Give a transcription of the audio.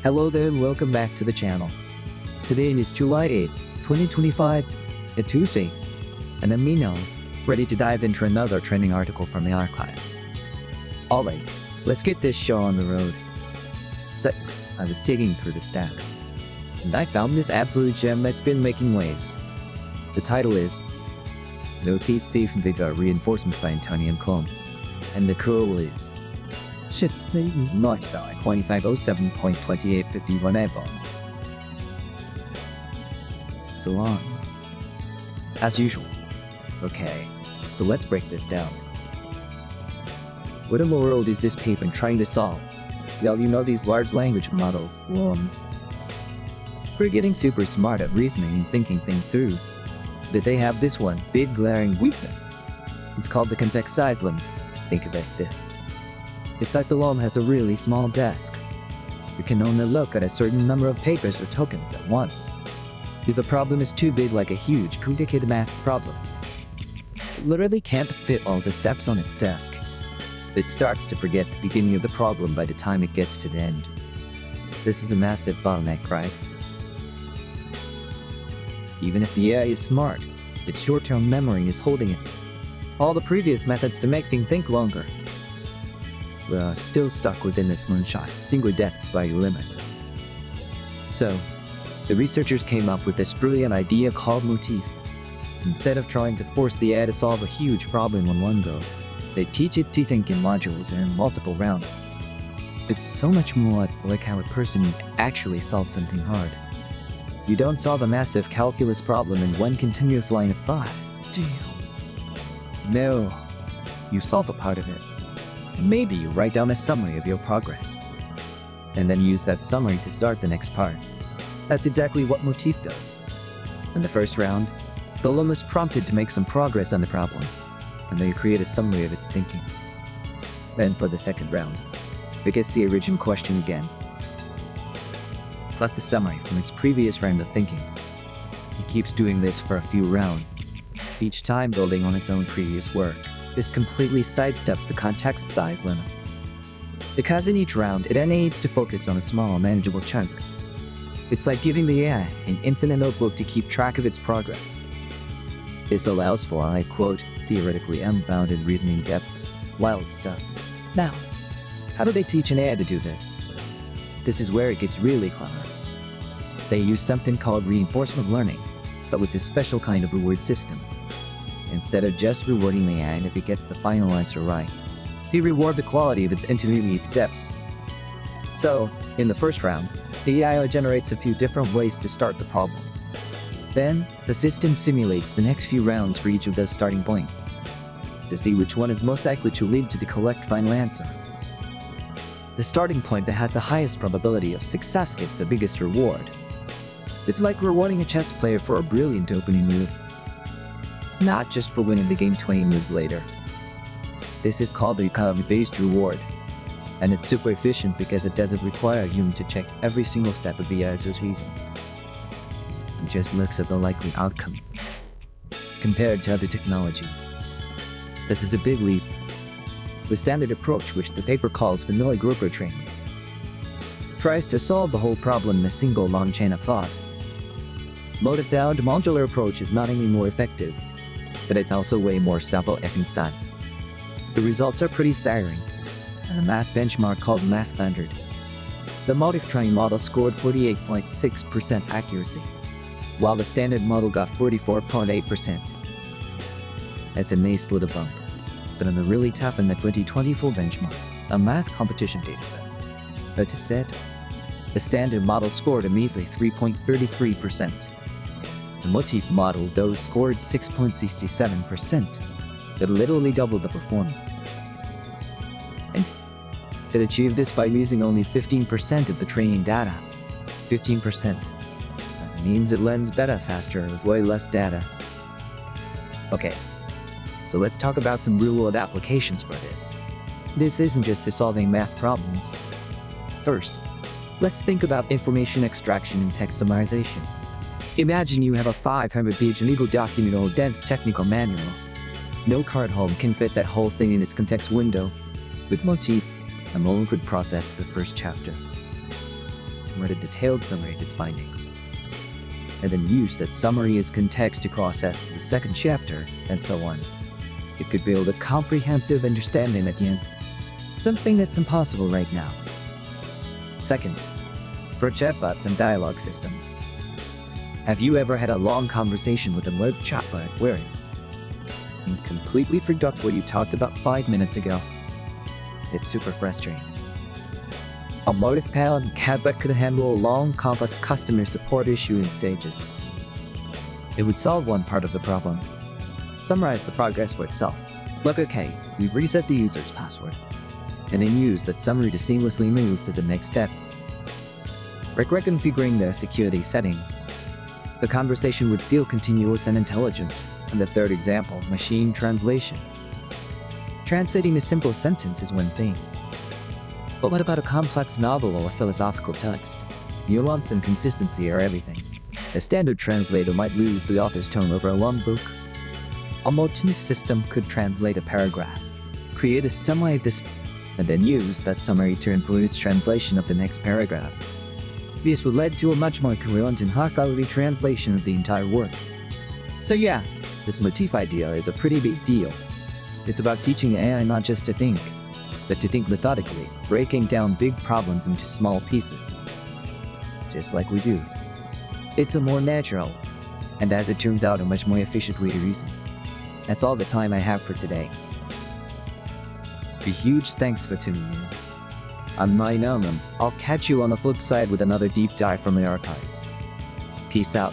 Hello there and welcome back to the channel. Today is July 8, 2025, a Tuesday, and I'm Mino, ready to dive into another trending article from the archives. Alright, let's get this show on the road. So, I was digging through the stacks, and I found this absolute gem that's been making waves. The title is MOTIF Thief Viva Reinforcement by Antonio Combs, and the code is Shitsnake Noxai 2507.2851 Avon. So long. As usual. Okay, so let's break this down. What in the world is this paper trying to solve? Well, you know these large language models, LLMs. We're getting super smart at reasoning and thinking things through. But they have this one big glaring weakness. It's called the context size limit. Think of it like this. It's like the LLM has a really small desk. You can only look at a certain number of papers or tokens at once. If the problem is too big, like a huge complicated math problem, it literally can't fit all the steps on its desk. It starts to forget the beginning of the problem by the time it gets to the end. This is a massive bottleneck, right? Even if the AI is smart, its short-term memory is holding it. All the previous methods to make things think longer. We are still stuck within this moonshot, single desks by your limit. So, the researchers came up with this brilliant idea called MOTIF. Instead of trying to force the AI to solve a huge problem in one go, they teach it to think in modules and in multiple rounds. It's so much more like how a person would actually solve something hard. You don't solve a massive calculus problem in one continuous line of thought, do you? No, you solve a part of it. Maybe you write down a summary of your progress, and then use that summary to start the next part. That's exactly what MOTIF does. In the first round, the LLM is prompted to make some progress on the problem, and they create a summary of its thinking. Then for the second round, it gets the original question again, plus the summary from its previous round of thinking. It keeps doing this for a few rounds, each time building on its own previous work. This completely sidesteps the context size limit, because in each round it only needs to focus on a small, manageable chunk. It's like giving the AI an infinite notebook to keep track of its progress. This allows for, I quote, theoretically unbounded reasoning depth. Wild stuff. Now, how do they teach an AI to do this? This is where it gets really clever. They use something called reinforcement learning, but with this special kind of reward system. Instead of just rewarding the AI if it gets the final answer right, they reward the quality of its intermediate steps. So, in the first round, the AI generates a few different ways to start the problem. Then, the system simulates the next few rounds for each of those starting points, to see which one is most likely to lead to the correct final answer. The starting point that has the highest probability of success gets the biggest reward. It's like rewarding a chess player for a brilliant opening move, not just for winning the game 20 moves later. This is called the economy-based reward, and it's super efficient because it doesn't require a human to check every single step of the AI's reasoning. It just looks at the likely outcome, compared to other technologies. This is a big leap. The standard approach, which the paper calls vanilla grouper training, tries to solve the whole problem in a single long chain of thought. MOTIF, the modular approach, is not only more effective, but it's also way more simple and fun. The results are pretty staggering, and a math benchmark called Unbounded. The MOTIF training model scored 48.6% accuracy, while the standard model got 44.8%. That's a nice little bump, but on the really tough in the 2024 benchmark, a math competition dataset. That is said, the standard model scored a measly 3.33%. The MOTIF model, though, scored 6.67%, that literally doubled the performance. And it achieved this by using only 15% of the training data. 15%. That means it learns better faster with way less data. Okay, so let's talk about some real-world applications for this. This isn't just for solving math problems. First, let's think about information extraction and text summarization. Imagine you have a 500-page legal document or dense technical manual. No card home can fit that whole thing in its context window. With MOTIF, a model could process the first chapter. write a detailed summary of its findings, and then use that summary as context to process the second chapter, and so on. It could build a comprehensive understanding again, something that's impossible right now. Second, for chatbots and dialogue systems. Have you ever had a long conversation with a web chatbot where you completely forgot what you talked about 5 minutes ago? It's super frustrating. A MOTIF-powered chatbot could handle a long, complex customer support issue in stages. It would solve one part of the problem, summarize the progress for itself. Look, okay, we've reset the user's password, and then use that summary to seamlessly move to the next step. Like reconfiguring their security settings. The conversation would feel continuous and intelligent. And the third example, machine translation. Translating a simple sentence is one thing. But what about a complex novel or a philosophical text? Nuance and consistency are everything. A standard translator might lose the author's tone over a long book. A MOTIF system could translate a paragraph, create a summary of this, and then use that summary to include its translation of the next paragraph. This would lead to a much more coherent and high-quality translation of the entire work. So yeah, this MOTIF idea is a pretty big deal. It's about teaching AI not just to think, but to think methodically, breaking down big problems into small pieces. Just like we do. It's a more natural, and as it turns out, a much more efficient way to reason. That's all the time I have for today. A huge thanks for tuning in. I'm Unbounded. I'll catch you on the flip side with another deep dive from the archives. Peace out.